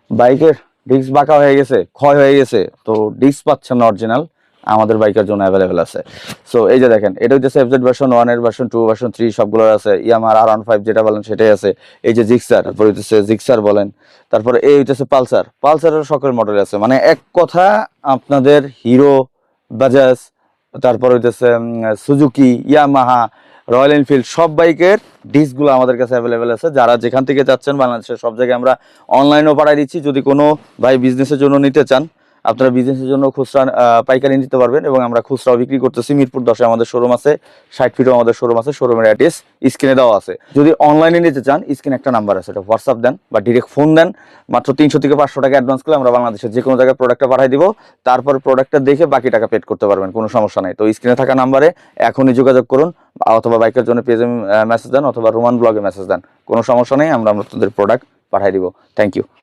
বাইকের ডিস্ক বাঁকা হয়ে গেছে, ক্ষয় হয়ে গেছে, তো ডিস্ক পাচ্ছেন না অরিজিনাল, আমাদের বাইকের জন্য অ্যাভেলেবেল আছে। সো এই যে দেখেন, এটা হচ্ছে এফজেড ভার্সন 1 এর, ভার্সন 2, ভার্সন 3 সবগুলোর আছে। ইয়ামাহার R15 যেটা বলেন সেটাই আছে। এই যে জিক্সার, তারপর হইতেছে জিক্সার বলেন, তারপরে এই হইতেছে পালসার, পালসারের সকল মডেল আছে। মানে এক কথা আপনাদের হিরো, বাজাজ, তারপর হইতেছে সুজুকি, ইয়ামাহা, রয়্যাল এনফিল্ড সব বাইকের ডিস্কগুলো আমাদের কাছে অ্যাভেলেবেল আছে। যারা যেখান থেকে যাচ্ছেন বাংলাদেশের সব জায়গায় আমরা অনলাইনেও পাঠিয়ে দিচ্ছি। যদি কোনো ভাই বিজনেসের জন্য নিতে চান, আপনারা বিজনেসের জন্য খুচরা পাইকারি নিতে পারবেন, এবং আমরা খুচরাও বিক্রি করতেছি। মিরপুর 10-এ আমাদের শোরুম আছে, 60 ফিটও আমাদের শোরুম আছে। শোরুমের অ্যাড্রেস স্ক্রিনে দেওয়া আছে। যদি অনলাইনে নিতে চান, স্ক্রিনে একটা নাম্বার আছে, এটা হোয়াটসঅ্যাপ দেন বা ডিরেক্ট ফোন দেন। মাত্র 300 থেকে 500 টাকা অ্যাডভান্স করলে আমরা বাংলাদেশের যে কোনো জায়গায় প্রোডাক্টটা পাঠিয়ে দিব। তারপর প্রোডাক্টটা দেখে বাকি টাকা পেড করতে পারবেন, কোনো সমস্যা নাই। তো স্ক্রিনে থাকা নাম্বারে এখনই যোগাযোগ করুন, অথবা বাইকের জন্য পেজে মেসেজ দেন, অথবা রোমান ব্লগে মেসেজ দেন, কোনো সমস্যা নেই, আমরা আপনাদের প্রোডাক্ট পাঠিয়ে দিব। Thank you.